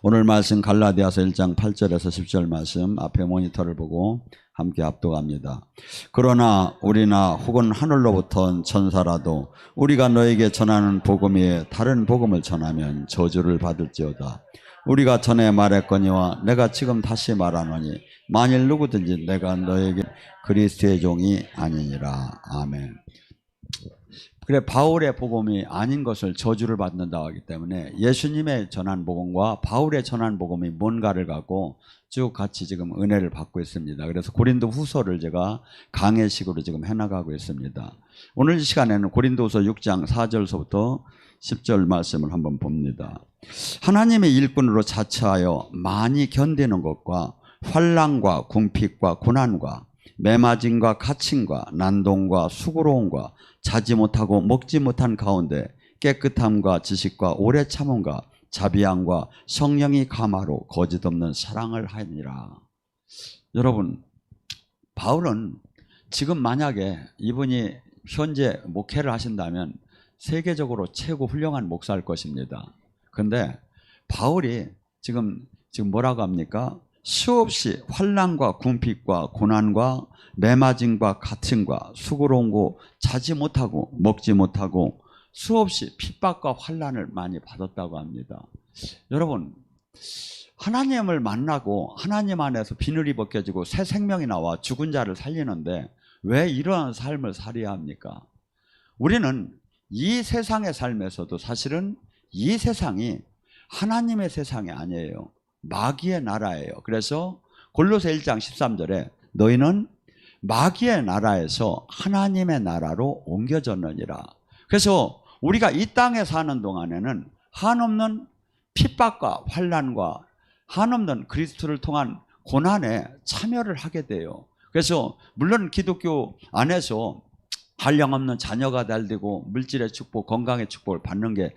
오늘 말씀 갈라디아서 1장 8절에서 10절 말씀 앞에 모니터를 보고 함께 합독합니다. 그러나 우리나 혹은 하늘로부터 온 천사라도 우리가 너에게 전하는 복음 외에 다른 복음을 전하면 저주를 받을지어다. 우리가 전에 말했거니와 내가 지금 다시 말하노니 만일 누구든지 내가 너에게 그리스도의 종이 아니니라. 아멘. 그래, 바울의 복음이 아닌 것을 저주를 받는다고 하기 때문에 예수님의 전한 복음과 바울의 전한 복음이 뭔가를 갖고 쭉 같이 지금 은혜를 받고 있습니다. 그래서 고린도 후서를 제가 강해식으로 지금 해나가고 있습니다. 오늘 이 시간에는 고린도후서 6장 4절서부터 10절 말씀을 한번 봅니다. 하나님의 일꾼으로 자처하여 많이 견디는 것과 환난과 궁핍과 고난과 매맞음과 갇힘과 난동과 수고로움과 자지 못하고 먹지 못한 가운데 깨끗함과 지식과 오래 참음과 자비함과 성령이 감화로 거짓없는 사랑을 하니라. 여러분, 바울은 지금 만약에 이분이 현재 목회를 하신다면 세계적으로 최고 훌륭한 목사일 것입니다. 그런데 바울이 지금 뭐라고 합니까? 수없이 환난과 궁핍과 고난과 매맞음과 갇힘과 수고로움과 자지 못하고 먹지 못하고 수없이 핍박과 환난을 많이 받았다고 합니다. 여러분, 하나님을 만나고 하나님 안에서 비늘이 벗겨지고 새 생명이 나와 죽은 자를 살리는데 왜 이러한 삶을 살아야 합니까? 우리는 이 세상의 삶에서도 사실은 이 세상이 하나님의 세상이 아니에요. 마귀의 나라예요. 그래서 골로새 1장 13절에 너희는 마귀의 나라에서 하나님의 나라로 옮겨졌느니라. 그래서 우리가 이 땅에 사는 동안에는 한없는 핍박과 환난과 한없는 그리스도를 통한 고난에 참여를 하게 돼요. 그래서 물론 기독교 안에서 한량없는 자녀가 달되고 물질의 축복, 건강의 축복을 받는 게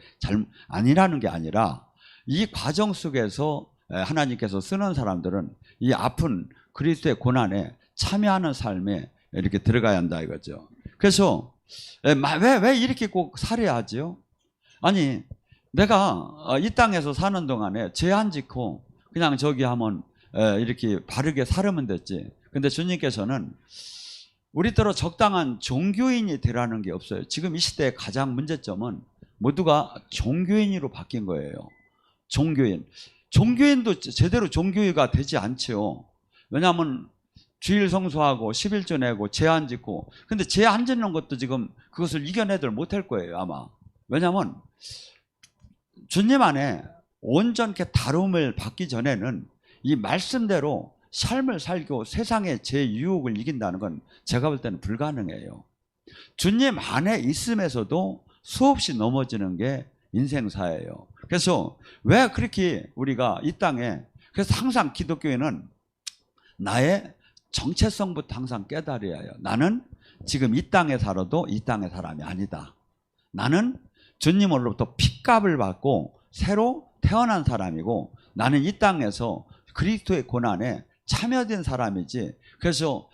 아니라는 게 아니라 이 과정 속에서 하나님께서 쓰는 사람들은 이 아픈 그리스도의 고난에 참여하는 삶에 이렇게 들어가야 한다 이거죠. 그래서 왜 이렇게 꼭 살아야 하죠? 아니, 내가 이 땅에서 사는 동안에 죄 안 짓고 그냥 저기 하면 이렇게 바르게 살으면 됐지. 근데 주님께서는 우리더러 적당한 종교인이 되라는 게 없어요. 지금 이 시대의 가장 문제점은 모두가 종교인으로 바뀐 거예요. 종교인도 제대로 종교가 되지 않죠. 왜냐하면 주일 성수하고 11조 내고 죄 안 짓고, 근데 죄 안 짓는 것도 지금 그것을 이겨내들 못할 거예요 아마. 왜냐하면 주님 안에 온전케 다rum을 받기 전에는 이 말씀대로 삶을 살고 세상의 제 유혹을 이긴다는 건 제가 볼 때는 불가능해요. 주님 안에 있음에서도 수없이 넘어지는 게 인생사예요. 그래서 왜 그렇게 우리가 이 땅에, 그래서 항상 기독교인은 나의 정체성부터 항상 깨달아야 해요. 나는 지금 이 땅에 살아도 이 땅의 사람이 아니다. 나는 주님으로부터 핏값을 받고 새로 태어난 사람이고 나는 이 땅에서 그리스도의 고난에 참여된 사람이지. 그래서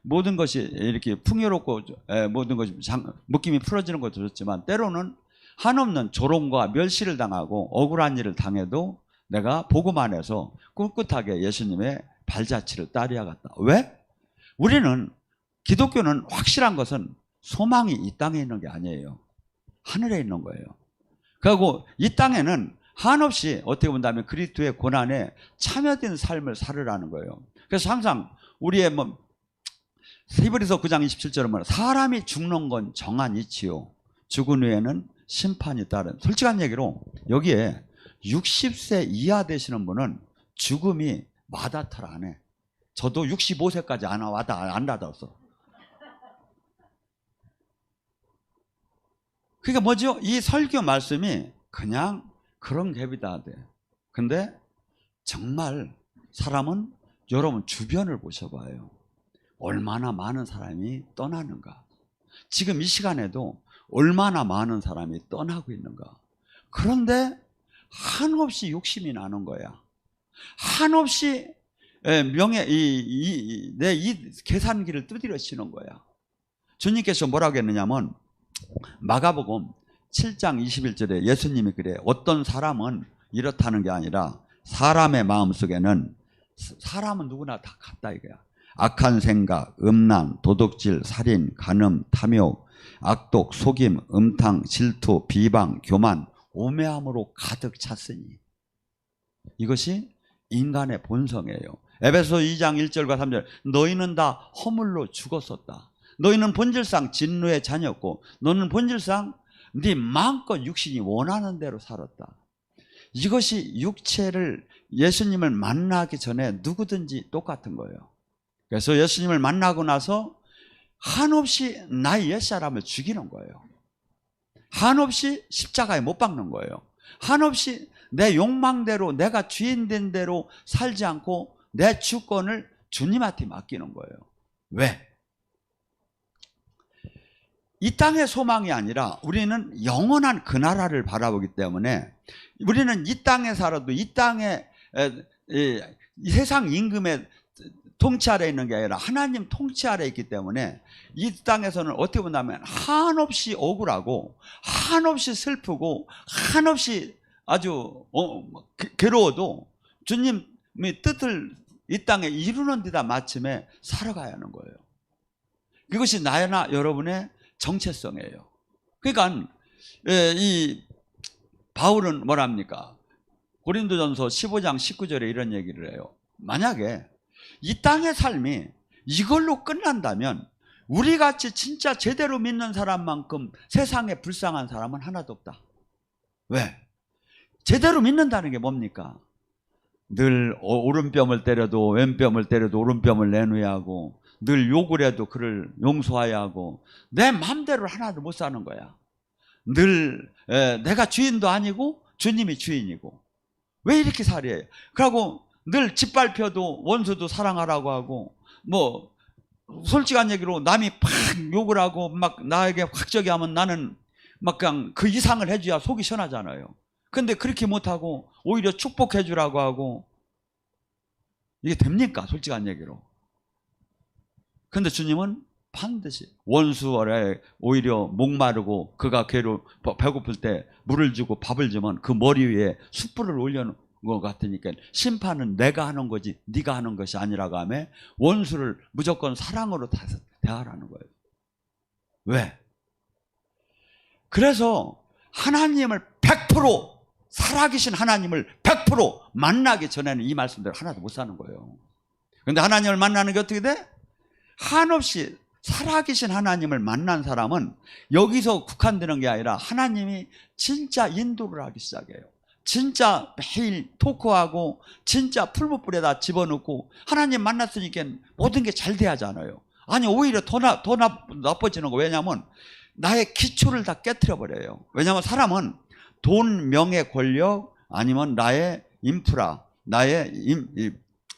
모든 것이 이렇게 풍요롭고 모든 것이 묶임이 풀어지는 것도 좋지만 때로는 한없는 조롱과 멸시를 당하고 억울한 일을 당해도 내가 복음 안에서 꿋꿋하게 예수님의 발자취를 따라야겠다. 왜? 우리는 기독교는 확실한 것은 소망이 이 땅에 있는 게 아니에요. 하늘에 있는 거예요. 그리고 이 땅에는 한없이 어떻게 본다면 그리스도의 고난에 참여된 삶을 살으라는 거예요. 그래서 항상 우리의 히브리서 9장 27절은 뭐냐? 사람이 죽는 건 정한 이치요 죽은 후에는 심판이 따른. 솔직한 얘기로 여기에 60세 이하 되시는 분은 죽음이 와닿을 안 해. 저도 65세까지 안 와닿았어. 그러니까 뭐죠? 이 설교 말씀이 그냥 그런 갭이다 돼. 근데 정말 사람은 여러분 주변을 보셔봐요. 얼마나 많은 사람이 떠나는가. 지금 이 시간에도 얼마나 많은 사람이 떠나고 있는가. 그런데 한없이 욕심이 나는 거야. 한없이 내 계산기를 두드려치는 거야. 주님께서 뭐라고 했느냐면 마가복음 7장 21절에 예수님이 그래. 어떤 사람은 이렇다는 게 아니라 사람의 마음속에는 사람은 누구나 다 같다 이거야. 악한 생각, 음란, 도둑질, 살인, 간음, 탐욕, 악독, 속임, 음탕, 질투, 비방, 교만, 오매함으로 가득 찼으니 이것이 인간의 본성이에요. 에베소 2장 1절과 3절 너희는 다 허물로 죽었었다. 너희는 본질상 진노의 자녀였고 너는 본질상 네 마음껏 육신이 원하는 대로 살았다. 이것이 육체를 예수님을 만나기 전에 누구든지 똑같은 거예요. 그래서 예수님을 만나고 나서 한없이 나의 옛사람을 죽이는 거예요. 한없이 십자가에 못 박는 거예요. 한없이 내 욕망대로 내가 주인된 대로 살지 않고 내 주권을 주님한테 맡기는 거예요. 왜? 이 땅의 소망이 아니라 우리는 영원한 그 나라를 바라보기 때문에 우리는 이 땅에 살아도 이 땅에 이 세상 임금의 통치 아래 있는 게 아니라 하나님 통치 아래 있기 때문에 이 땅에서는 어떻게 본다면 한없이 억울하고 한없이 슬프고 한없이 아주 괴로워도 주님의 뜻을 이 땅에 이루는 데다 마침에 살아가야 하는 거예요. 그것이 나나 여러분의 정체성이에요. 그러니까 이 바울은 뭐랍니까? 고린도전서 15장 19절에 이런 얘기를 해요. 만약에 이 땅의 삶이 이걸로 끝난다면 우리같이 진짜 제대로 믿는 사람만큼 세상에 불쌍한 사람은 하나도 없다. 왜? 제대로 믿는다는 게 뭡니까? 늘 오른뺨을 때려도 왼뺨을 때려도 오른뺨을 내놓아야 하고 늘 욕을 해도 그를 용서해야 하고 내 마음대로 하나도 못 사는 거야. 늘 내가 주인도 아니고 주님이 주인이고 왜 이렇게 살아요? 그러고 늘 짓밟혀도 원수도 사랑하라고 하고 뭐 솔직한 얘기로 남이 팍 욕을 하고 막 나에게 확적이 하면 나는 막 그냥 그 이상을 해줘야 속이 시원하잖아요. 근데 그렇게 못하고 오히려 축복해 주라고 하고 이게 됩니까? 솔직한 얘기로. 근데 주님은 반드시 원수 아래 오히려 목마르고 그가 배고플 때 물을 주고 밥을 주면 그 머리 위에 숯불을 올려놓은 것 같으니까 심판은 내가 하는 거지 네가 하는 것이 아니라고 하며 원수를 무조건 사랑으로 대하라는 거예요. 왜? 그래서 하나님을 100% 살아계신 하나님을 100% 만나기 전에는 이 말씀대로 하나도 못 사는 거예요. 그런데 하나님을 만나는 게 어떻게 돼? 한없이 살아계신 하나님을 만난 사람은 여기서 국한되는 게 아니라 하나님이 진짜 인도를 하기 시작해요. 진짜 매일 토크하고 진짜 풀무불에다 집어넣고 하나님 만났으니까 모든 게 잘 돼야잖아요. 아니 오히려 더 나빠지는 거. 왜냐하면 나의 기초를 다 깨트려 버려요. 왜냐하면 사람은 돈, 명예, 권력 아니면 나의 인프라, 나의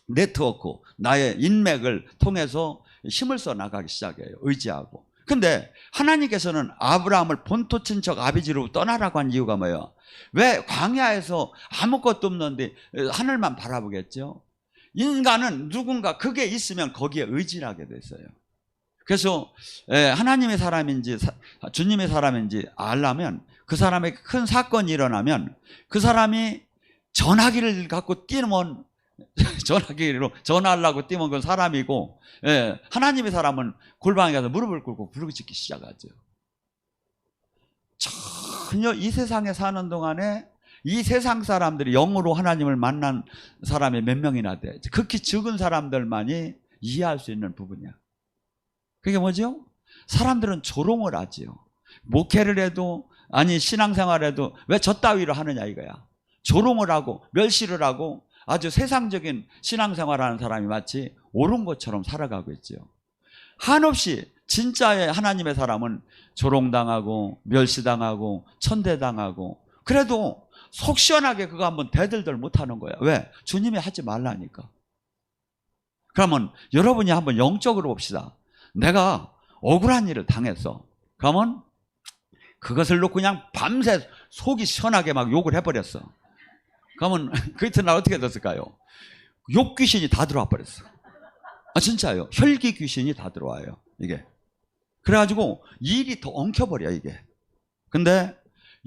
네트워크, 나의 인맥을 통해서 힘을 써 나가기 시작해요. 의지하고. 근데 하나님께서는 아브라함을 본토 친척 아비지로 떠나라고 한 이유가 뭐예요? 왜 광야에서 아무것도 없는데 하늘만 바라보겠죠? 인간은 누군가 그게 있으면 거기에 의지를 하게 됐어요. 그래서 하나님의 사람인지 주님의 사람인지 알려면 그 사람에게 큰 사건이 일어나면 그 사람이 전화기를 갖고 뛰면 전화기로 전화하려고 뛰면 건 사람이고 하나님의 사람은 골방에 가서 무릎을 꿇고 부르짖기 시작하죠. 전혀 이 세상에 사는 동안에 이 세상 사람들이 영으로 하나님을 만난 사람이 몇 명이나 돼. 극히 적은 사람들만이 이해할 수 있는 부분이야. 그게 뭐죠? 사람들은 조롱을 하지요. 목회를 해도 아니 신앙생활을 해도 왜 저 따위로 하느냐 이거야. 조롱을 하고 멸시를 하고 아주 세상적인 신앙생활하는 사람이 마치 옳은 것처럼 살아가고 있죠. 한없이 진짜의 하나님의 사람은 조롱당하고 멸시당하고 천대당하고 그래도 속 시원하게 그거 한번 대들들 못하는 거야. 왜? 주님이 하지 말라니까. 그러면 여러분이 한번 영적으로 봅시다. 내가 억울한 일을 당했어. 그러면 그것을 놓고 그냥 밤새 속이 시원하게 막 욕을 해버렸어. 그러면 그 이튿날 어떻게 됐을까요? 욕 귀신이 다 들어와 버렸어. 아 진짜요. 혈기 귀신이 다 들어와요. 이게. 그래가지고 일이 더 엉켜버려 이게. 근데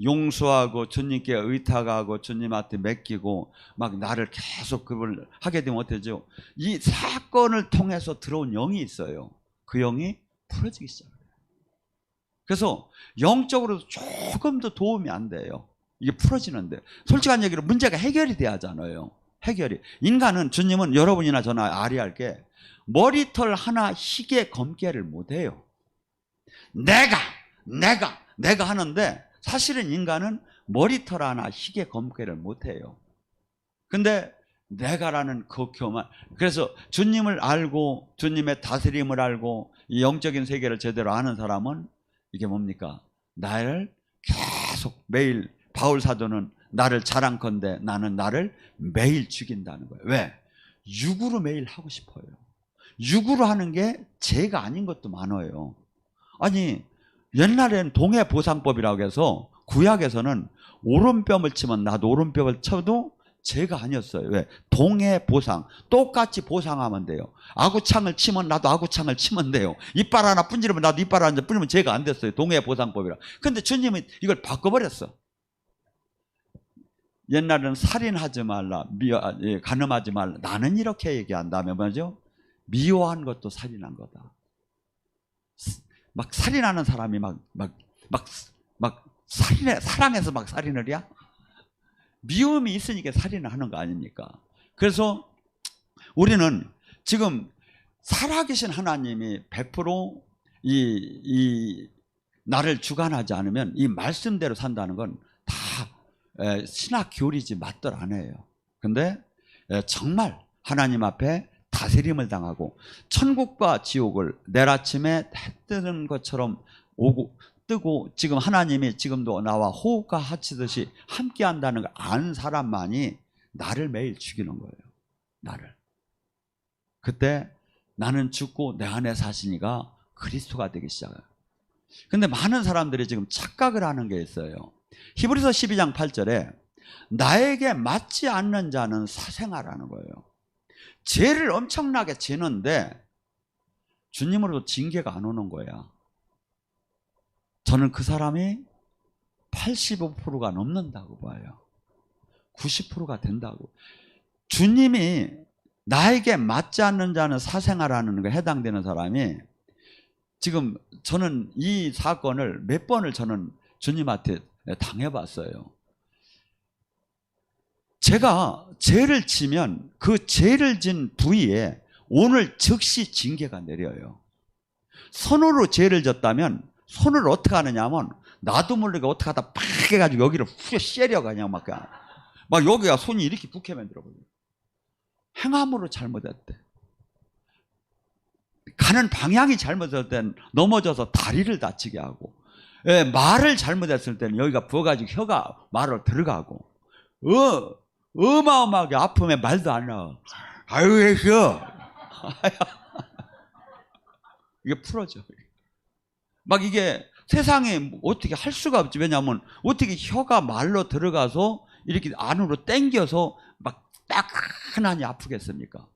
용서하고 주님께 의탁하고 주님한테 맡기고 막 나를 계속 그걸 하게 되면 어때죠? 이 사건을 통해서 들어온 영이 있어요. 그 영이 풀어지기 시작해요. 그래서 영적으로도 조금 더 도움이 안 돼요. 이게 풀어지는데. 솔직한 얘기로 문제가 해결이 돼야 하잖아요. 해결이. 인간은, 주님은 여러분이나 저나 알아야 할 게 머리털 하나 희게 검게를 못해요. 내가 하는데 사실은 인간은 머리털 하나 희게 검게를 못해요. 근데 내가라는 그 교만. 그래서 주님을 알고 주님의 다스림을 알고 이 영적인 세계를 제대로 아는 사람은 이게 뭡니까? 나를 계속 매일, 바울 사도는 나를 자랑컨대 나는 나를 매일 죽인다는 거예요. 왜? 육으로 매일 하고 싶어요. 육으로 하는 게 죄가 아닌 것도 많아요. 아니, 옛날엔 동해보상법이라고 해서 구약에서는 오른뺨을 치면 나도 오른뺨을 쳐도 죄가 아니었어요. 왜? 동해보상. 똑같이 보상하면 돼요. 아구창을 치면 나도 아구창을 치면 돼요. 이빨 하나 분지르면 나도 이빨 하나 분지르면 죄가 안 됐어요. 동해보상법이라. 근데 주님은 이걸 바꿔버렸어. 옛날에는 살인하지 말라, 간음하지 말라. 나는 이렇게 얘기한다면 뭐죠? 미워한 것도 살인한 거다. 막 살인하는 사람이 사랑해서 막 살인을 해야? 미움이 있으니까 살인을 하는 거 아닙니까? 그래서 우리는 지금 살아계신 하나님이 100% 나를 주관하지 않으면 이 말씀대로 산다는 건 다 신학 교리지 맞들 안 해요. 근데 정말 하나님 앞에 다스림을 당하고 천국과 지옥을 내일 아침에 해 뜨는 것처럼 뜨고 지금 하나님이 지금도 나와 호흡과 하치듯이 함께 한다는 걸 아는 사람만이 나를 매일 죽이는 거예요. 나를. 그때 나는 죽고 내 안에 사시니가 그리스도가 되기 시작해요. 근데 많은 사람들이 지금 착각을 하는 게 있어요. 히브리서 12장 8절에 나에게 맞지 않는 자는 사생아라는 거예요. 죄를 엄청나게 지는데 주님으로도 징계가 안 오는 거야. 저는 그 사람이 85%가 넘는다고 봐요. 90%가 된다고. 주님이 나에게 맞지 않는 자는 사생아라는 것에 해당되는 사람이 지금 저는 이 사건을 몇 번을 저는 주님한테 당해봤어요. 제가 죄를 지면 그 죄를 진 부위에 오늘 즉시 징계가 내려요. 손으로 죄를 졌다면 손을 어떻게 하느냐 하면 나도 모르게 어떻게 하다 팍 해가지고 여기를 후려 쎄려가 그냥 막 여기가 손이 이렇게 붓게 만들어버려요. 행함으로 잘못했대. 가는 방향이 잘못했을 땐 넘어져서 다리를 다치게 하고, 말을 잘못했을 때는 여기가 부어가지고 혀가 말을 들어가고, 어마어마하게 아픔에 말도 안 나와. 아유, 했어. 이게 풀어져. 막 이게 세상에 어떻게 할 수가 없지. 왜냐하면 어떻게 혀가 말로 들어가서 이렇게 안으로 당겨서 막 따끈하니 아프겠습니까?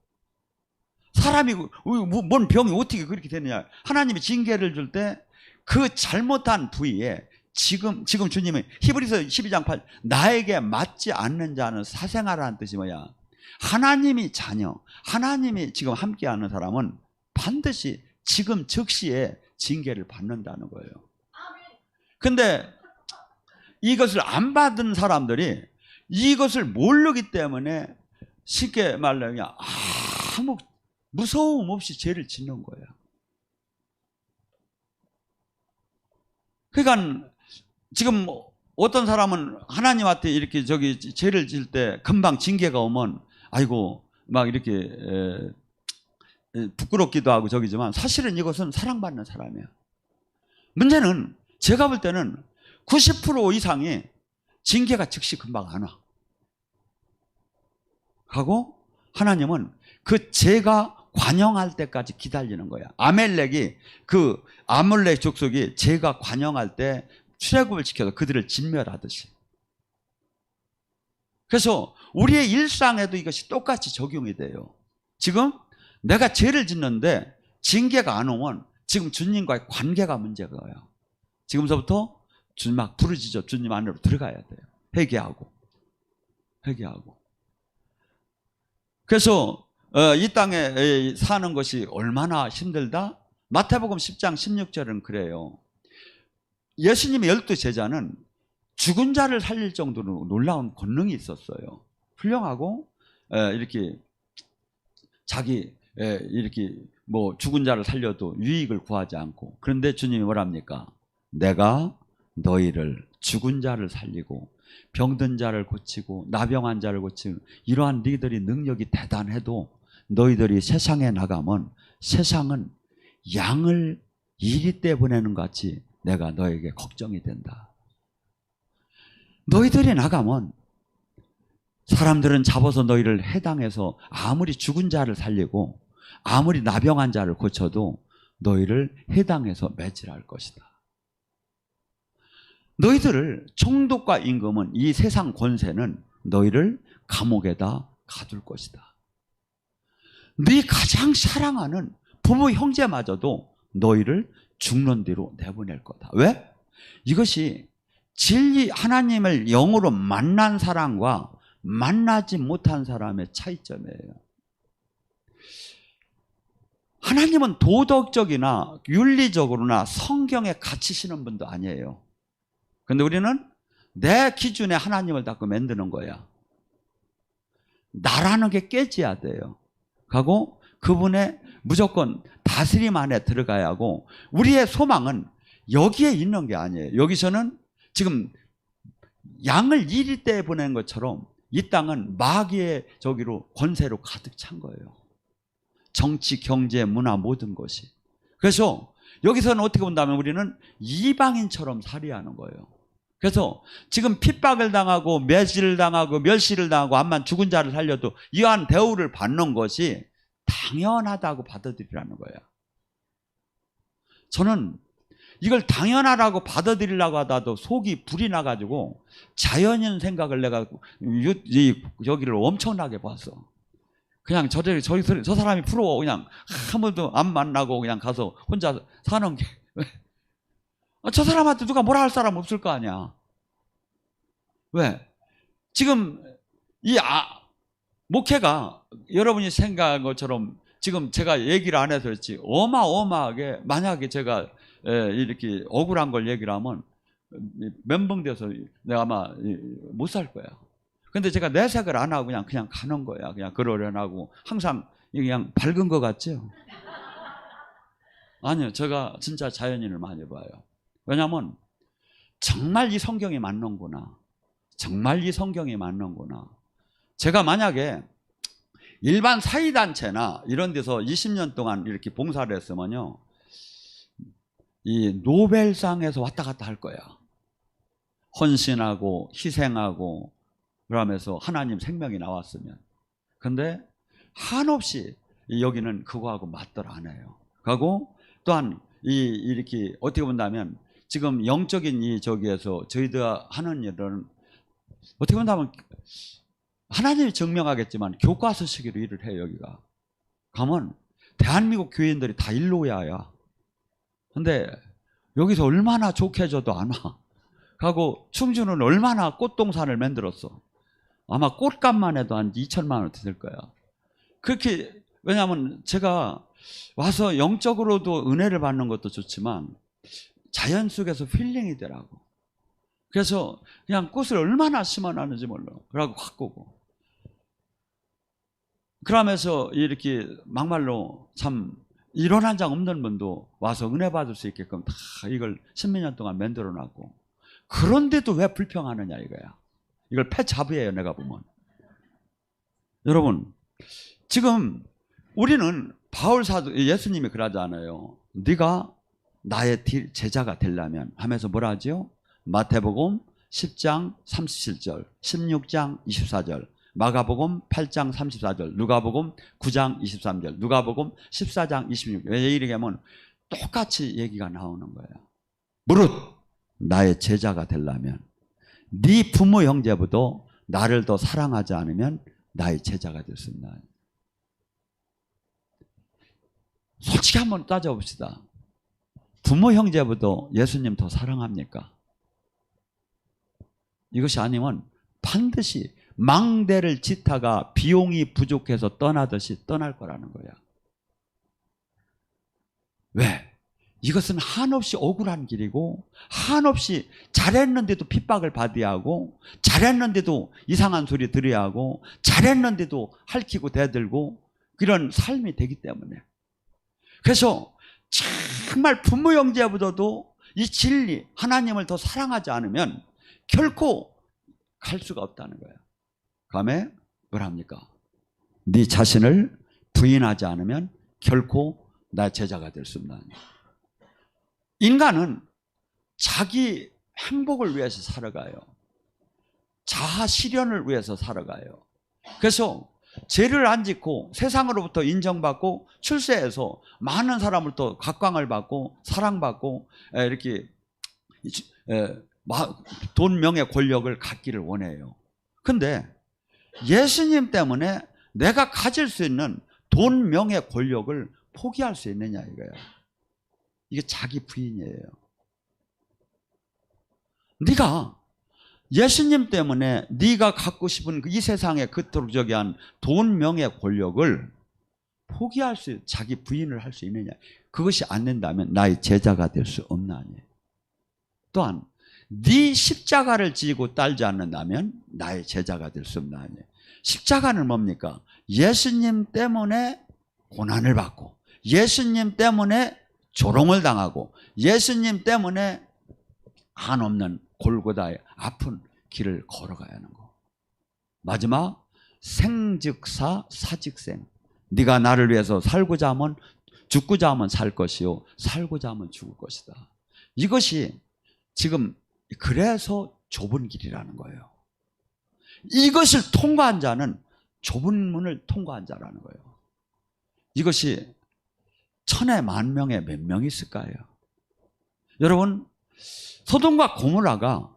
사람이 뭔 병이 어떻게 그렇게 되느냐. 하나님이 징계를 줄 때 그 잘못한 부위에 지금 주님은 히브리서 12장 8 나에게 맞지 않는 자는 사생아라는 뜻이 뭐야? 하나님이 자녀, 하나님이 지금 함께하는 사람은 반드시 지금 즉시에 징계를 받는다는 거예요. 근데 이것을 안 받은 사람들이 이것을 모르기 때문에 쉽게 말로 그냥 아무 무서움 없이 죄를 짓는 거예요. 그러니까 지금 어떤 사람은 하나님한테 이렇게 죄를 질 때 금방 징계가 오면 아이고 막 이렇게 부끄럽기도 하고 저기지만 사실은 이것은 사랑받는 사람이에요. 문제는 제가 볼 때는 90% 이상이 징계가 즉시 금방 안 와. 하고 하나님은 그 죄가 관영할 때까지 기다리는 거야. 아멜렉이 그 아몰렉 족속이 죄가 관영할 때 출애굽을 지켜서 그들을 진멸하듯이. 그래서 우리의 일상에도 이것이 똑같이 적용이 돼요. 지금 내가 죄를 짓는데 징계가 안 오면 지금 주님과의 관계가 문제가요. 지금서부터 주님 막 부르짖어 주님 안으로 들어가야 돼요. 회개하고. 그래서 이 땅에 사는 것이 얼마나 힘들다? 마태복음 10장 16절은 그래요. 예수님의 12제자는 죽은 자를 살릴 정도로 놀라운 권능이 있었어요. 훌륭하고 이렇게 자기 이렇게 뭐 죽은 자를 살려도 유익을 구하지 않고, 그런데 주님이 뭐랍니까? 내가 너희를 죽은 자를 살리고 병든 자를 고치고 나병한 자를 고치고, 이러한 너희들이 능력이 대단해도 너희들이 세상에 나가면 세상은 양을 이리 때 보내는 것 같이 내가 너에게 걱정이 된다. 너희들이 나가면 사람들은 잡아서 너희를 해당해서 아무리 죽은 자를 살리고 아무리 나병한 자를 고쳐도 너희를 해당해서 매질할 것이다. 너희들을 총독과 임금은, 이 세상 권세는 너희를 감옥에다 가둘 것이다. 네 가장 사랑하는 부모 형제마저도 너희를 죽는 뒤로 내보낼 거다. 왜? 이것이 진리 하나님을 영으로 만난 사람과 만나지 못한 사람의 차이점이에요. 하나님은 도덕적이나 윤리적으로나 성경에 갇히시는 분도 아니에요. 근데 우리는 내 기준에 하나님을 자꾸 만드는 거야. 나라는 게 깨져야 돼요. 하고 그분의 무조건 다스림 안에 들어가야 하고, 우리의 소망은 여기에 있는 게 아니에요. 여기서는 지금 양을 이리 때 보내는 것처럼 이 땅은 마귀의 저기로 권세로 가득 찬 거예요. 정치, 경제, 문화 모든 것이. 그래서 여기서는 어떻게 본다면 우리는 이방인처럼 살이하는 거예요. 그래서 지금 핍박을 당하고 매질을 당하고 멸시를 당하고 암만 죽은 자를 살려도 이러한 대우를 받는 것이 당연하다고 받아들이라는 거예요. 저는 이걸 당연하다고 받아들이려고 하다도 속이 불이 나가지고 자연인 생각을 내가 여기를 엄청나게 봤어. 그냥 저 사람이 부러워. 그냥 아무도 안 만나고 그냥 가서 혼자 사는 게. 저 사람한테 누가 뭐라 할 사람 없을 거 아니야. 왜? 지금 이 목회가 여러분이 생각한 것처럼 지금 제가 얘기를 안 해서 그렇지 어마어마하게, 만약에 제가 이렇게 억울한 걸 얘기를 하면 멘붕돼서 내가 아마 못 살 거야. 근데 제가 내색을 안 하고 그냥 가는 거야. 그냥 그러려고 항상 그냥 밝은 것 같죠? 아니요, 제가 진짜 자연인을 많이 봐요. 왜냐하면 정말 이 성경이 맞는구나. 정말 이 성경이 맞는구나. 제가 만약에 일반 사회단체나 이런 데서 20년 동안 이렇게 봉사를 했으면요, 이 노벨상에서 왔다 갔다 할 거야. 헌신하고 희생하고 그러면서 하나님 생명이 나왔으면. 근데 한없이 여기는 그거하고 맞들 안 해요. 그리고 또한 이렇게 어떻게 본다면 지금 영적인 이 저기에서 저희가 하는 일은 어떻게 본다면 하나님이 증명하겠지만 교과서 시기로 일을 해요. 여기가 가면 대한민국 교인들이 다 일로야야. 근데 여기서 얼마나 좋게 해줘도 안 와. 하고 충주는 얼마나 꽃동산을 만들었어. 아마 꽃값만 해도 한 2천만 원 될 거야. 그렇게, 왜냐하면 제가 와서 영적으로도 은혜를 받는 것도 좋지만 자연 속에서 힐링이 되라고. 그래서 그냥 꽃을 얼마나 심어놨는지 몰라. 그러고 가꾸고. 그러면서 이렇게 막말로 참 이론 한 장 없는 분도 와서 은혜 받을 수 있게끔 다 이걸 10몇 년 동안 만들어 놨고, 그런데도 왜 불평하느냐 이거야. 이걸 패잡이에요, 내가 보면. 여러분, 지금 우리는 바울 사도, 예수님이 그러잖아요. 네가 나의 제자가 되려면 하면서 뭐라 하죠? 마태복음 10장 37절, 16장 24절, 마가복음 8장 34절, 누가복음 9장 23절, 누가복음 14장 26절. 왜 이렇게 하면 똑같이 얘기가 나오는 거예요. 무릇 나의 제자가 되려면 네 부모 형제보다 나를 더 사랑하지 않으면 나의 제자가 될 수 있나. 솔직히 한번 따져봅시다. 부모 형제보다 예수님 더 사랑합니까? 이것이 아니면 반드시 망대를 짓다가 비용이 부족해서 떠나듯이 떠날 거라는 거야. 왜? 이것은 한없이 억울한 길이고 한없이 잘했는데도 핍박을 받아야 하고 잘했는데도 이상한 소리 들어야 하고 잘했는데도 핥히고 대들고 그런 삶이 되기 때문에, 그래서 정말 부모 형제보다도 이 진리 하나님을 더 사랑하지 않으면 결코 갈 수가 없다는 거예요. 다음에 뭐랍니까? 네 자신을 부인하지 않으면 결코 나의 제자가 될 수 없다. 인간은 자기 행복을 위해서 살아가요. 자아 실현을 위해서 살아가요. 그래서 죄를 안 짓고 세상으로부터 인정받고 출세해서 많은 사람으로부터 각광을 받고 사랑받고 이렇게 돈, 명예, 권력을 갖기를 원해요. 근데 예수님 때문에 내가 가질 수 있는 돈, 명예, 권력을 포기할 수 있느냐 이거예요. 이게 자기 부인이에요. 네가 예수님 때문에 네가 갖고 싶은 이 세상에 그토록 저기한 돈, 명예, 권력을 포기할 수, 자기 부인을 할 수 있느냐. 그것이 안 된다면 나의 제자가 될 수 없나니. 또한 네 십자가를 지고 따르지 않는다면 나의 제자가 될 수 없나니. 십자가는 뭡니까? 예수님 때문에 고난을 받고 예수님 때문에 조롱을 당하고 예수님 때문에 한없는 골고다의 아픈 길을 걸어가야 하는 거. 마지막 생즉사 사즉생. 네가 나를 위해서 살고자 하면 죽고자 하면 살 것이요 살고자 하면 죽을 것이다. 이것이 지금 그래서 좁은 길이라는 거예요. 이것을 통과한 자는 좁은 문을 통과한 자라는 거예요. 이것이 천에 만 명에 몇 명이 있을까요? 여러분, 소돔과 고모라가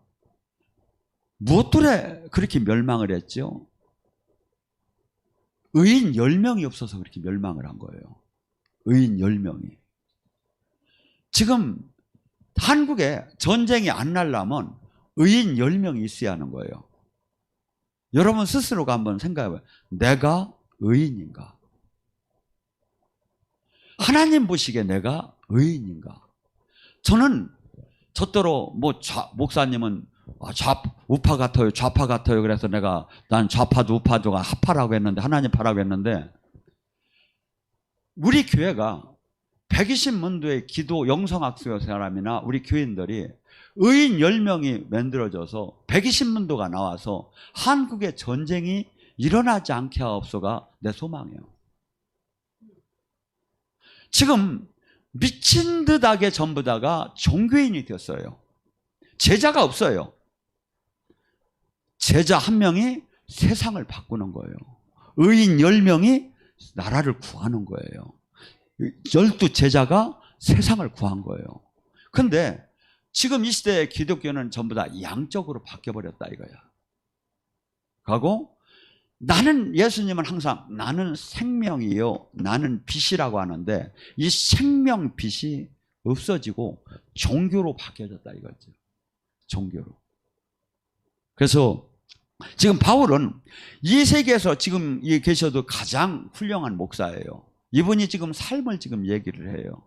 무엇 때문에 그렇게 멸망을 했죠? 의인 10명이 없어서 그렇게 멸망을 한 거예요. 의인 10명이. 지금 한국에 전쟁이 안 나려면 의인 10명이 있어야 하는 거예요. 여러분 스스로가 한번 생각해봐요. 내가 의인인가? 하나님 보시기에 내가 의인인가? 저는 저대로 목사님은 우파 같아요, 좌파 같아요. 그래서 난 좌파도 우파도 합파라고 했는데 하나님 파라고 했는데, 우리 교회가 120문도의 기도 영성학교 사람이나 우리 교인들이 의인 10명이 만들어져서 120문도가 나와서 한국의 전쟁이 일어나지 않게 하옵소가 내 소망이에요. 지금 미친 듯하게 전부 다가 종교인이 되었어요. 제자가 없어요. 제자 한 명이 세상을 바꾸는 거예요. 의인 10명이 나라를 구하는 거예요. 12제자가 세상을 구한 거예요. 근데 지금 이 시대의 기독교는 전부 다 양적으로 바뀌어버렸다 이거야. 하고 나는, 예수님은 항상 나는 생명이요 나는 빛이라고 하는데 이 생명 빛이 없어지고 종교로 바뀌어졌다 이거죠. 종교로. 그래서 지금 바울은 이 세계에서 지금 계셔도 가장 훌륭한 목사예요. 이분이 지금 삶을 지금 얘기를 해요.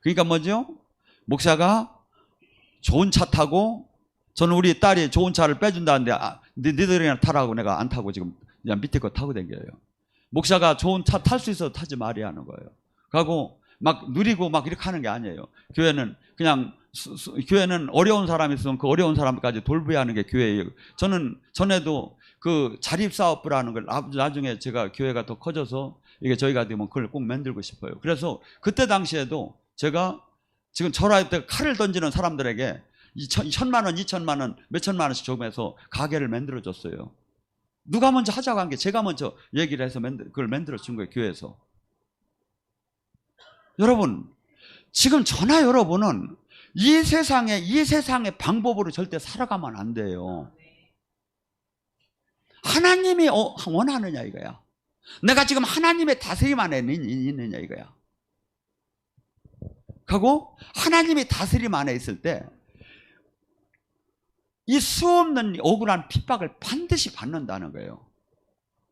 그러니까 뭐죠? 목사가 좋은 차 타고, 저는 우리 딸이 좋은 차를 빼준다는데 니들이나 타라고 내가 안 타고 지금 그냥 밑에 거 타고 다녀요. 목사가 좋은 차 탈 수 있어서 타지 말이야 하는 거예요. 그리고 막 누리고 막 이렇게 하는 게 아니에요. 교회는 그냥 교회는 어려운 사람이 있으면 그 어려운 사람까지 돌봐야 하는 게 교회예요. 저는 전에도 그 자립사업부라는 걸 나중에 제가 교회가 더 커져서 이게 저희가 되면 그걸 꼭 만들고 싶어요. 그래서 그때 당시에도 제가 지금 절할 때 칼을 던지는 사람들에게 1,000만 원, 2,000만 원, 몇천만 원씩 줘서 가게를 만들어줬어요. 누가 먼저 하자고 한 게 제가 먼저 얘기를 해서 그걸 만들어준 거예요, 교회에서. 여러분, 지금 저나 여러분은 이 세상의 방법으로 절대 살아가면 안 돼요. 하나님이 원하느냐 이거야. 내가 지금 하나님의 다스림 안에 있느냐 이거야. 하고 하나님의 다스림 안에 있을 때 이 수없는 억울한 핍박을 반드시 받는다는 거예요.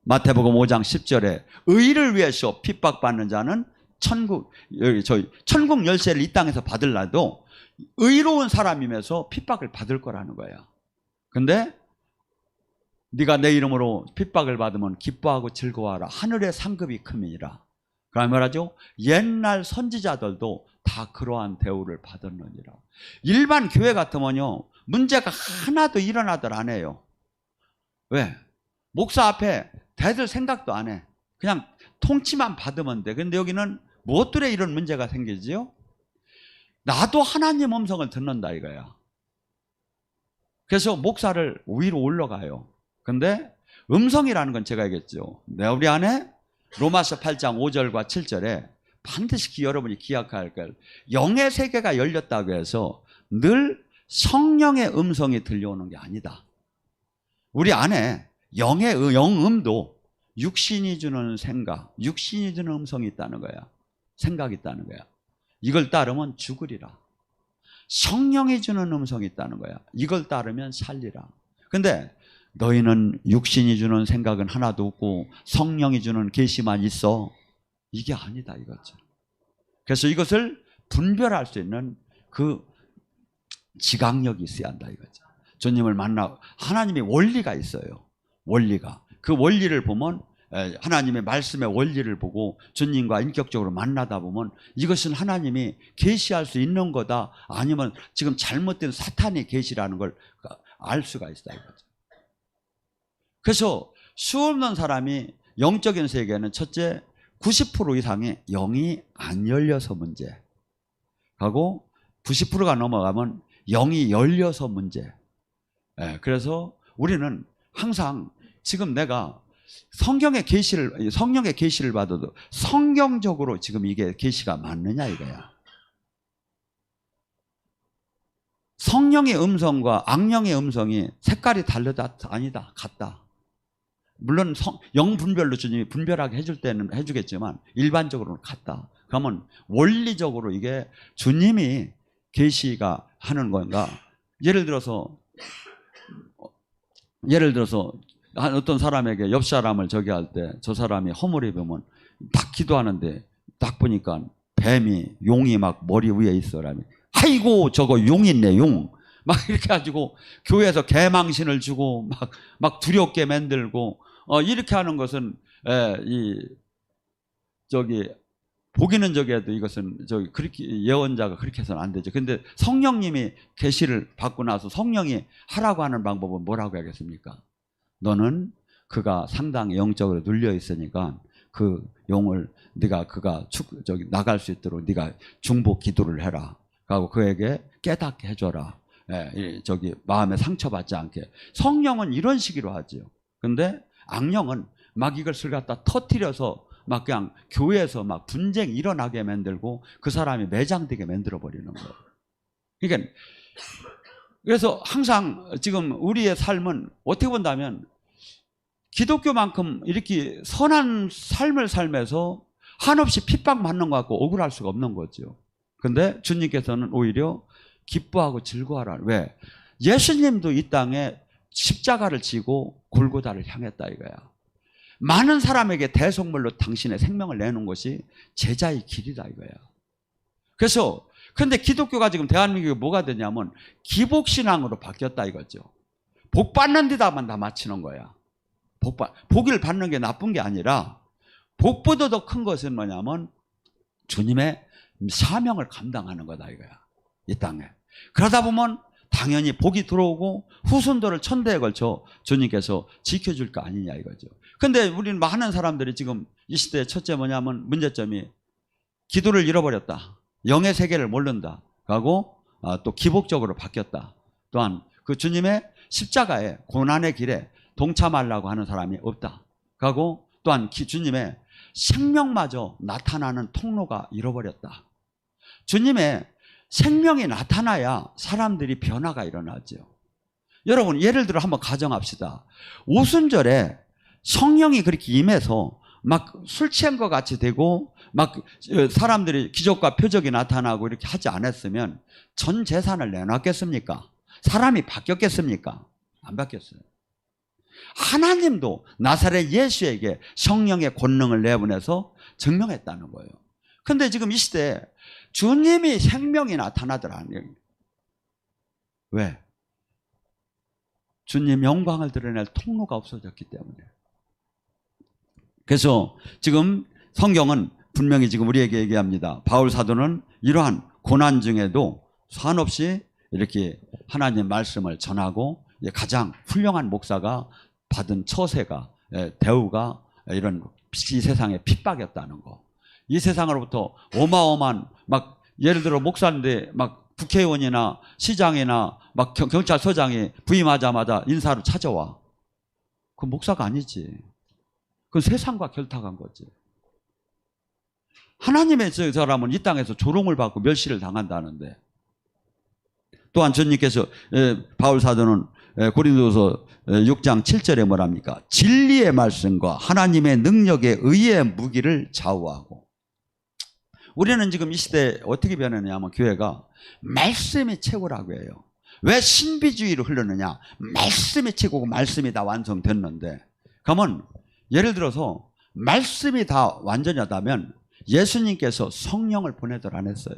마태복음 5장 10절에 의를 위해서 핍박받는 자는 천국 열쇠를 이 땅에서 받으려도 의로운 사람이면서 핍박을 받을 거라는 거야. 근데 네가 내 이름으로 핍박을 받으면 기뻐하고 즐거워하라. 하늘의 상급이 큼이니라. 그러면 말하죠. 옛날 선지자들도 다 그러한 대우를 받았느니라. 일반 교회 같으면요, 문제가 하나도 일어나들 안 해요. 왜? 목사 앞에 대들 생각도 안 해. 그냥 통치만 받으면 돼. 근데 여기는 무엇들에 이런 문제가 생기지요? 나도 하나님 음성을 듣는다 이거야. 그래서 목사를 위로 올라가요. 근데 음성이라는 건 제가 얘기했죠. 우리 안에 로마서 8장 5절과 7절에 반드시 여러분이 기억할 걸, 영의 세계가 열렸다고 해서 늘 성령의 음성이 들려오는 게 아니다. 우리 안에 영의 영음도 육신이 주는 생각, 육신이 주는 음성이 있다는 거야. 생각이 있다는 거야. 이걸 따르면 죽으리라. 성령이 주는 음성이 있다는 거야. 이걸 따르면 살리라. 근데 너희는 육신이 주는 생각은 하나도 없고 성령이 주는 계시만 있어. 이게 아니다 이거죠. 그래서 이것을 분별할 수 있는 그 지각력이 있어야 한다 이거죠. 주님을 만나, 하나님의 원리가 있어요. 원리가. 그 원리를 보면, 하나님의 말씀의 원리를 보고 주님과 인격적으로 만나다 보면 이것은 하나님이 계시할 수 있는 거다, 아니면 지금 잘못된 사탄의 계시라는 걸 알 수가 있다 이거죠. 그래서 수없는 사람이 영적인 세계는 첫째 90% 이상이 영이 안 열려서 문제 하고 90%가 넘어가면 영이 열려서 문제. 그래서 우리는 항상 지금 내가 성령의 계시를 받아도 성경적으로 지금 이게 계시가 맞느냐 이거야. 성령의 음성과 악령의 음성이 색깔이 다르다? 아니다. 같다. 물론 영 분별로 주님이 분별하게 해줄 때는 해주겠지만 일반적으로는 같다. 그러면 원리적으로 이게 주님이 계시가 하는 건가? 예를 들어서 어떤 사람에게 옆 사람을 저기 할 때 저 사람이 허물이 보면 딱 기도하는데 딱 보니까 뱀이, 용이 막 머리 위에 있어라며, 아이고 저거 용 있네 용, 막 이렇게 가지고 교회에서 개망신을 주고 막 두렵게 만들고, 이렇게 하는 것은 보기는 저기에도 이것은 그렇게 예언자가 그렇게 해서는 안 되죠. 근데 성령님이 계시를 받고 나서 성령이 하라고 하는 방법은 뭐라고 하겠습니까? 너는 그가 상당히 영적으로 눌려 있으니까 그 용을 그가 나갈 수 있도록 네가 중보 기도를 해라. 하고 그에게 깨닫게 해줘라. 마음에 상처받지 않게. 성령은 이런 식으로 하죠. 근데 악령은 막 이것을 갖다 터뜨려서 막 그냥 교회에서 막 분쟁 일어나게 만들고 그 사람이 매장되게 만들어 버리는 거예요. 그러니까 그래서 항상 지금 우리의 삶은 어떻게 본다면 기독교만큼 이렇게 선한 삶을 살면서 한없이 핍박받는 것 같고 억울할 수가 없는 거죠. 근데 주님께서는 오히려 기뻐하고 즐거워하라. 왜? 예수님도 이 땅에 십자가를 지고 골고다를 향했다 이거야. 많은 사람에게 대속물로 당신의 생명을 내놓은 것이 제자의 길이다 이거야. 그래서 근데 기독교가 지금 대한민국에 뭐가 되냐면 기복신앙으로 바뀌었다 이거죠. 복 받는 데다만 다 맞추는 거야. 복을 받는 게 나쁜 게 아니라 복보다 더 큰 것은 뭐냐면 주님의 사명을 감당하는 거다 이거야. 이 땅에. 그러다 보면 당연히 복이 들어오고 후손들을 천대에 걸쳐 주님께서 지켜줄 거 아니냐 이거죠. 근데 우리는 많은 사람들이 지금 이 시대의 첫째 뭐냐면 문제점이 기도를 잃어버렸다. 영의 세계를 모른다. 하고 또 기복적으로 바뀌었다. 또한 그 주님의 십자가의 고난의 길에 동참하려고 하는 사람이 없다. 하고 또한 주님의 생명마저 나타나는 통로가 잃어버렸다. 주님의 생명이 나타나야 사람들이 변화가 일어나죠. 여러분 예를 들어 한번 가정합시다. 오순절에 성령이 그렇게 임해서 막 술 취한 것 같이 되고 막 사람들이 기적과 표적이 나타나고 이렇게 하지 않았으면 전 재산을 내놨겠습니까? 사람이 바뀌었겠습니까? 안 바뀌었어요. 하나님도 나사렛 예수에게 성령의 권능을 내보내서 증명했다는 거예요. 근데 지금 이 시대에 주님이 생명이 나타나더라는. 왜? 주님 영광을 드러낼 통로가 없어졌기 때문에. 그래서 지금 성경은 분명히 지금 우리에게 얘기합니다. 바울 사도는 이러한 고난 중에도 한없이 이렇게 하나님 말씀을 전하고 가장 훌륭한 목사가 받은 처세가, 대우가 이런 이 세상의 핍박이었다는 거. 이 세상으로부터 어마어마한 막 예를 들어 목사인데 막 국회의원이나 시장이나 막 경찰서장이 부임하자마자 인사로 찾아와. 그건 목사가 아니지. 그건 세상과 결탁한 거지. 하나님의 사람은 이 땅에서 조롱을 받고 멸시를 당한다는데. 또한 주님께서 바울 사도는 고린도서 6장 7절에 뭐랍니까? 진리의 말씀과 하나님의 능력의 의의 무기를 좌우하고. 우리는 지금 이 시대에 어떻게 변했냐면 교회가 말씀이 최고라고 해요. 왜 신비주의로 흐르느냐? 말씀이 최고고 말씀이 다 완성됐는데. 그러면 예를 들어서 말씀이 다 완전하다면 예수님께서 성령을 보내들 안 했어요.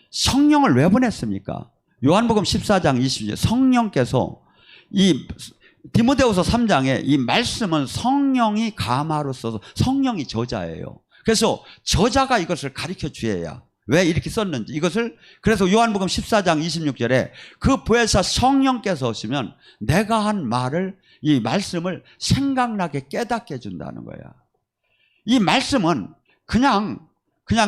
성령을 왜 보냈습니까? 요한복음 14장 20절 성령께서 이 디모데후서 3장에 이 말씀은 성령이 가마로 써서 성령이 저자예요. 그래서 저자가 이것을 가르쳐 주어야 왜 이렇게 썼는지 이것을 그래서 요한복음 14장 26절에 그 보혜사 성령께서 오시면 내가 한 말을 이 말씀을 생각나게 깨닫게 해준다는 거야. 이 말씀은 그냥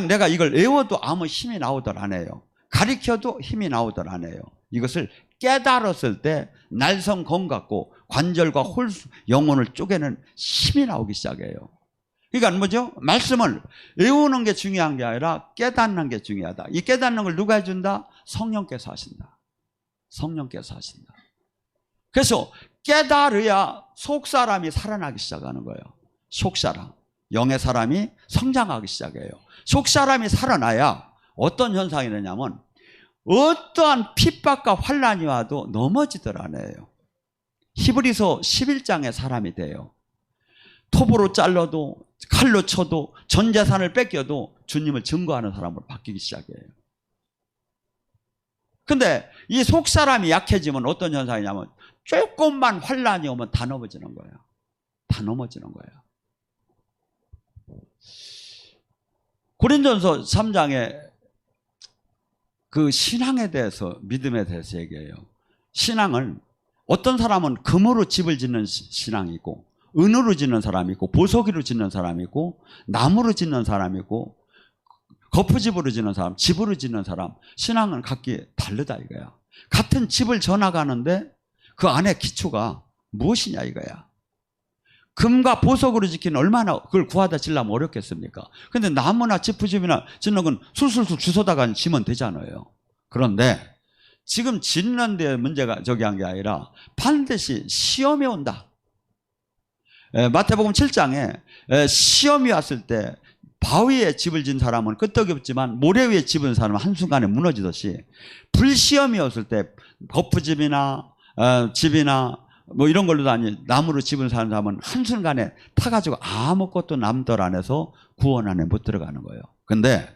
내가 이걸 외워도 아무 힘이 나오들 안 해요. 가르쳐도 힘이 나오들 안 해요. 이것을 깨달았을 때 날성검 같고 관절과 홀수, 영혼을 쪼개는 힘이 나오기 시작해요. 그러니까 뭐죠? 말씀을 외우는 게 중요한 게 아니라 깨닫는 게 중요하다. 이 깨닫는 걸 누가 해준다? 성령께서 하신다. 성령께서 하신다. 그래서 깨달어야 속사람이 살아나기 시작하는 거예요. 속사람. 영의 사람이 성장하기 시작해요. 속사람이 살아나야 어떤 현상이 되냐면 어떠한 핍박과 환난이 와도 넘어지들 않아요. 히브리서 11장의 사람이 돼요. 톱으로 잘라도 칼로 쳐도 전 재산을 뺏겨도 주님을 증거하는 사람으로 바뀌기 시작해요. 근데 이 속사람이 약해지면 어떤 현상이냐면 조금만 환난이 오면 다 넘어지는 거예요. 다 넘어지는 거예요. 고린도전서 3장에 그 신앙에 대해서 믿음에 대해서 얘기해요. 신앙은 어떤 사람은 금으로 집을 짓는 신앙이 있고 은으로 짓는 사람이 있고 보석으로 짓는 사람이 있고 나무로 짓는 사람이 있고 거푸집으로 짓는 사람, 집으로 짓는 사람. 신앙은 각기 다르다 이거야. 같은 집을 져나가는데 그 안에 기초가 무엇이냐 이거야. 금과 보석으로 짓기는 얼마나 그걸 구하다 지려면 어렵겠습니까? 근데 나무나 지푸집이나 짓는 건 술술술 주워다가 지면 되잖아요. 그런데 지금 짓는 데 문제가 저기 한 게 아니라 반드시 시험이 온다. 마태복음 7장에 시험이 왔을 때 바위에 집을 진 사람은 끄떡이 없지만 모래 위에 집은 사람은 한순간에 무너지듯이 불시험이 왔을 때 거푸집이나 집이나 뭐 이런 걸로도 아니 나무로 집을 사는 사람은 한순간에 타가지고 아무것도 남들 안에서 구원 안에 못 들어가는 거예요. 근데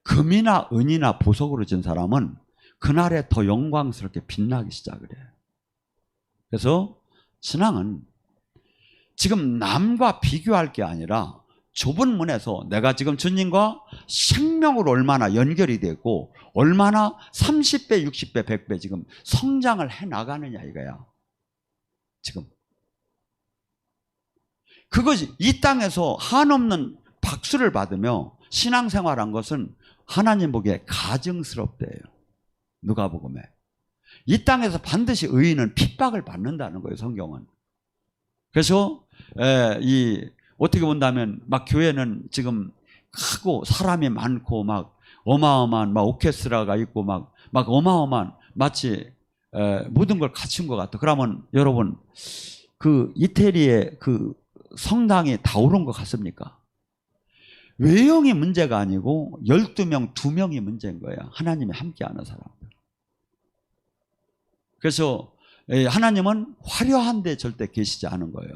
금이나 은이나 보석으로 진 사람은 그날에 더 영광스럽게 빛나기 시작을 해요. 그래서 신앙은 지금 남과 비교할 게 아니라 좁은 문에서 내가 지금 주님과 생명으로 얼마나 연결이 되고 얼마나 30배, 60배, 100배 지금 성장을 해 나가느냐 이거야. 지금 그것이 이 땅에서 한없는 박수를 받으며 신앙생활한 것은 하나님 보기에 가증스럽대요. 누가복음에 이 땅에서 반드시 의인은 핍박을 받는다는 거예요. 성경은. 그래서 어떻게 본다면 막 교회는 지금 크고 사람이 많고 막 어마어마한 막 오케스트라가 있고 막 어마어마한 마치 모든 걸 갖춘 것 같아. 그러면 여러분 그 이태리의 그 성당이 다 오른 것 같습니까? 외형이 문제가 아니고 12명, 2명이 문제인 거예요. 하나님이 함께하는 사람들. 그래서 하나님은 화려한 데 절대 계시지 않은 거예요.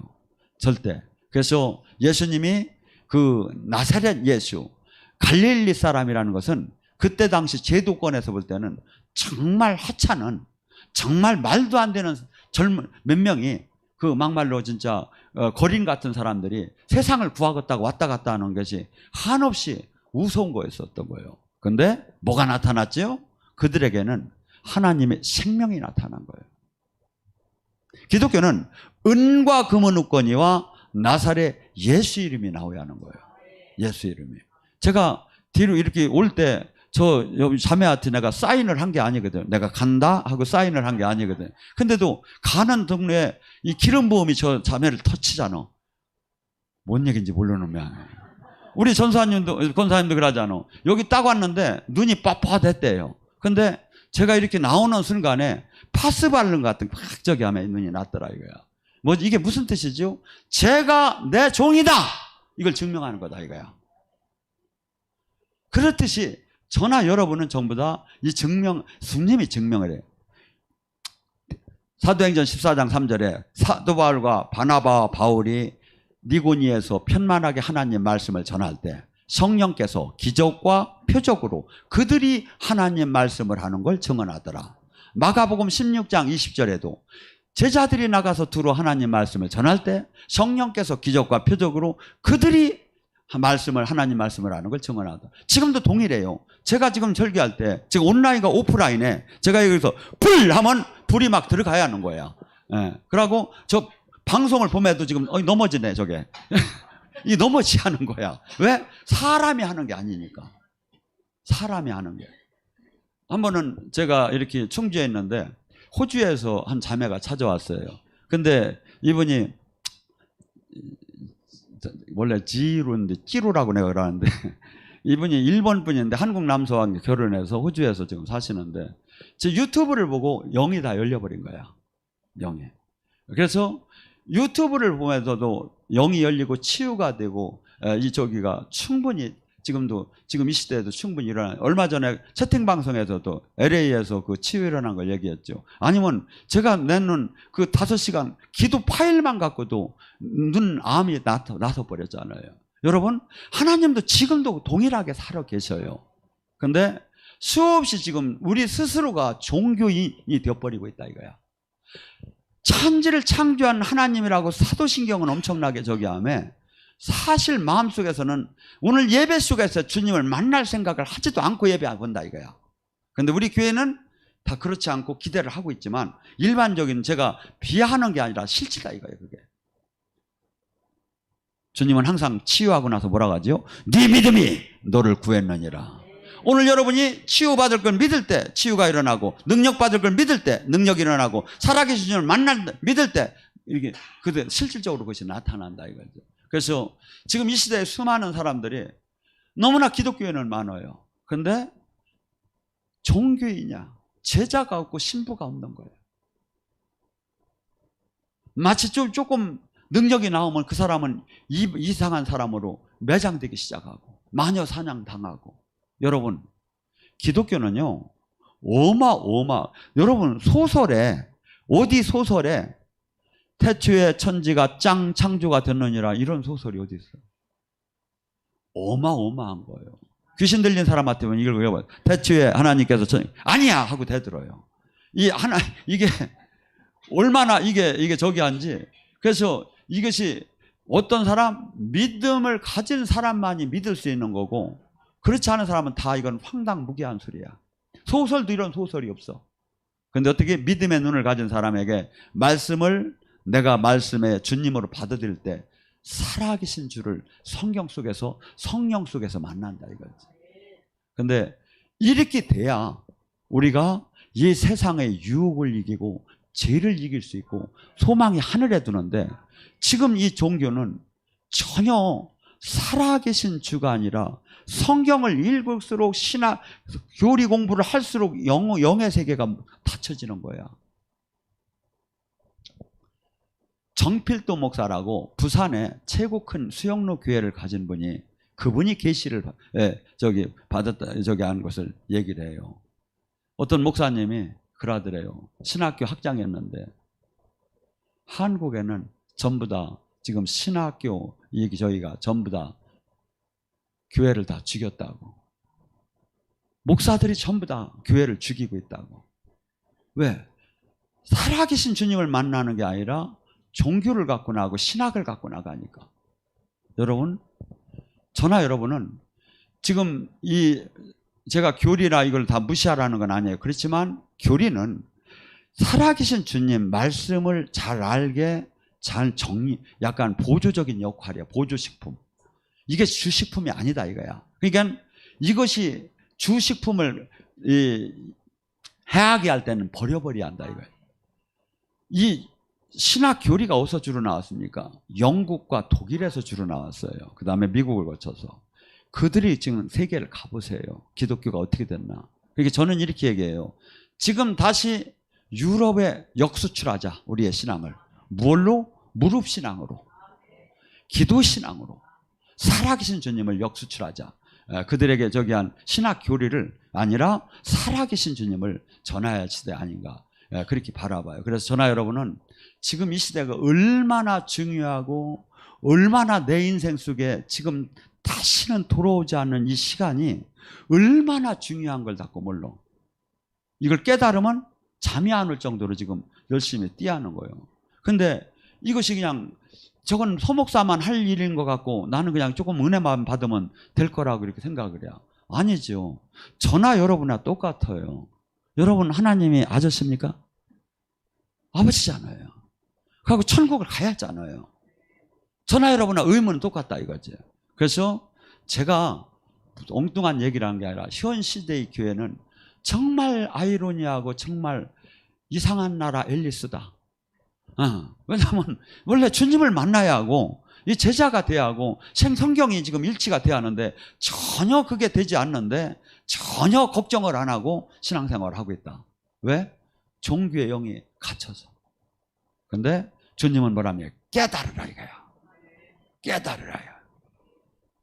절대. 그래서 예수님이 그 나사렛 예수, 갈릴리 사람이라는 것은 그때 당시 제도권에서 볼 때는 정말 하찮은, 정말 말도 안 되는 젊은 몇 명이 그 막말로 진짜 거린 같은 사람들이 세상을 구하겠다고 왔다 갔다 하는 것이 한없이 우스운 거였었던 거예요. 근데 뭐가 나타났죠? 그들에게는 하나님의 생명이 나타난 거예요. 기독교는 은과 금은 없거니와 나사렛 예수 이름이 나와야 하는 거예요. 예수 이름이. 제가 뒤로 이렇게 올 때 저 자매한테 내가 사인을 한 게 아니거든. 내가 간다 하고 사인을 한 게 아니거든. 근데도 가는 동네에 이 기름 부음이 저 자매를 터치잖아. 뭔 얘기인지 모르는 모양. 우리 권사님도 그러잖아. 여기 딱 왔는데 눈이 빳빳했대요. 근데 제가 이렇게 나오는 순간에 파스 바른 것 같은 막 저기 하면 눈이 났더라 이거야. 뭐 이게 무슨 뜻이죠? 제가 내 종이다. 이걸 증명하는 거다 이거야. 그렇듯이 저나 여러분은 전부 다 이 주님이 증명을 해요. 사도행전 14장 3절에 사도 바울과 바나바와 바울이 니고니에서 편만하게 하나님 말씀을 전할 때 성령께서 기적과 표적으로 그들이 하나님 말씀을 하는 걸 증언하더라. 마가복음 16장 20절에도 제자들이 나가서 두루 하나님 말씀을 전할 때 성령께서 기적과 표적으로 그들이 하나님 말씀을 하는 걸 증언하다. 지금도 동일해요. 제가 지금 설교할 때, 지금 온라인과 오프라인에 제가 여기서 불 하면 불이 막 들어가야 하는 거예요. 예. 그러고 저 방송을 보면도 지금 넘어지네 저게. 이 넘어지 하는 거야. 왜? 사람이 하는 게 아니니까. 사람이 하는 게. 한 번은 제가 이렇게 충주에 있는데 호주에서 한 자매가 찾아왔어요. 근데 이분이 원래 지루인데 찌루라고 내가 그러는데 이분이 일본 분인데 한국 남서와 결혼해서 호주에서 지금 사시는데 제 유튜브를 보고 영이 다 열려버린 거야. 영이. 그래서 유튜브를 보면서도 영이 열리고 치유가 되고 저기가 충분히 지금 이 시대에도 충분히 일어나요. 얼마 전에 채팅 방송에서도 LA에서 그 치유 일어난 걸 얘기했죠. 아니면 제가 내는 그 5시간 기도 파일만 갖고도 눈암이 나서 버렸잖아요. 여러분, 하나님도 지금도 동일하게 살아 계셔요. 근데 수없이 지금 우리 스스로가 종교인이 되어버리고 있다 이거야. 천지를 창조한 하나님이라고 사도신경은 엄청나게 저기 하며 사실 마음속에서는 오늘 예배 속에서 주님을 만날 생각을 하지도 않고 예배하고 본다 이거야. 그런데 우리 교회는 다 그렇지 않고 기대를 하고 있지만 일반적인 제가 비하하는 게 아니라 실체다 이거예요. 그게. 주님은 항상 치유하고 나서 뭐라고 하죠? 네 믿음이 너를 구했느니라. 오늘 여러분이 치유받을 걸 믿을 때 치유가 일어나고 능력받을 걸 믿을 때 능력이 일어나고 살아계신 주님을 만날 때 믿을 때 이게 그때 실질적으로 그것이 나타난다 이거죠. 그래서 지금 이 시대에 수많은 사람들이 너무나 기독교인은 많아요. 그런데 종교이냐 제자가 없고 신부가 없는 거예요. 마치 조금 능력이 나오면 그 사람은 이상한 사람으로 매장되기 시작하고 마녀 사냥 당하고. 여러분 기독교는요 여러분 소설에 어디 소설에 태초에 천지가 창조가 됐느니라 이런 소설이 어디 있어요? 어마어마한 거예요. 귀신 들린 사람한테 이걸 외워봐요. 태초에 하나님께서 아니야 하고 대들어요. 이게 얼마나 이게 저기 한지. 그래서 이것이 어떤 사람 믿음을 가진 사람만이 믿을 수 있는 거고 그렇지 않은 사람은 다 이건 황당무계한 소리야. 소설도 이런 소설이 없어. 그런데 어떻게 믿음의 눈을 가진 사람에게 말씀을 내가 말씀의 주님으로 받아들일 때 살아계신 주를 성경 속에서 성령 속에서 만난다 이거지. 그런데 이렇게 돼야 우리가 이 세상의 유혹을 이기고 죄를 이길 수 있고 소망이 하늘에 두는데 지금 이 종교는 전혀 살아계신 주가 아니라 성경을 읽을수록 교리 공부를 할수록 영의 세계가 닫혀지는 거야. 정필도 목사라고 부산에 최고 큰 수영로 교회를 가진 분이 그분이 계시를 받았다 하는 것을 얘기를 해요. 어떤 목사님이 그러더래요. 신학교 학장이었는데 한국에는 전부 다 지금 신학교 저희가 전부 다 교회를 다 죽였다고. 목사들이 전부 다 교회를 죽이고 있다고. 왜? 살아계신 주님을 만나는 게 아니라 종교를 갖고 나가고 신학을 갖고 나가니까. 여러분, 저나 여러분은 지금 제가 교리라 이걸 다 무시하라는 건 아니에요. 그렇지만 교리는 살아계신 주님 말씀을 잘 알게 잘 약간 보조적인 역할이야. 보조식품. 이게 주식품이 아니다 이거야. 그러니까 이것이 주식품을 해하게 할 때는 버려버려야 한다 이거야. 이 신학 교리가 어디서 주로 나왔습니까? 영국과 독일에서 주로 나왔어요. 그 다음에 미국을 거쳐서. 그들이 지금 세계를 가보세요. 기독교가 어떻게 됐나. 그러니까 저는 이렇게 얘기해요. 지금 다시 유럽에 역수출하자. 우리의 신앙을. 무엇로? 무릎신앙으로. 기도신앙으로. 살아계신 주님을 역수출하자. 그들에게 저기 한 신학 교리를 아니라 살아계신 주님을 전해야 할 시대 아닌가. 그렇게 바라봐요. 그래서 저나 여러분은 지금 이 시대가 얼마나 중요하고 얼마나 내 인생 속에 지금 다시는 돌아오지 않는 이 시간이 얼마나 중요한 걸 자꾸 몰라. 이걸 깨달으면 잠이 안 올 정도로 지금 열심히 뛰어하는 거예요. 근데 이것이 그냥 저건 소목사만 할 일인 것 같고 나는 그냥 조금 은혜만 받으면 될 거라고 이렇게 생각을 해요. 아니죠. 저나 여러분이나 똑같아요. 여러분 하나님이 아저씨입니까? 아버지잖아요. 그리고 천국을 가야 하잖아요. 저나 여러분과 의무는 똑같다 이거지. 그래서 제가 엉뚱한 얘기를 한 게 아니라 현 시대의 교회는 정말 아이러니하고 정말 이상한 나라 앨리스다. 왜냐하면 원래 주님을 만나야 하고 이 제자가 돼야 하고 성경이 지금 일치가 돼야 하는데 전혀 그게 되지 않는데 전혀 걱정을 안 하고 신앙생활을 하고 있다. 왜? 종교의 영이 갇혀서. 근데 주님은 뭐라며? 깨달으라 이거야. 깨달으라요.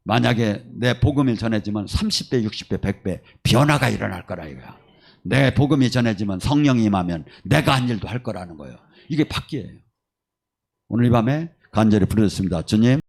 만약에 내 복음이 전해지면 30배, 60배, 100배 변화가 일어날 거라 이거야. 내 복음이 전해지면 성령이 임하면 내가 한 일도 할 거라는 거예요. 이게 바뀌어요. 오늘 이 밤에 간절히 부르셨습니다. 주님.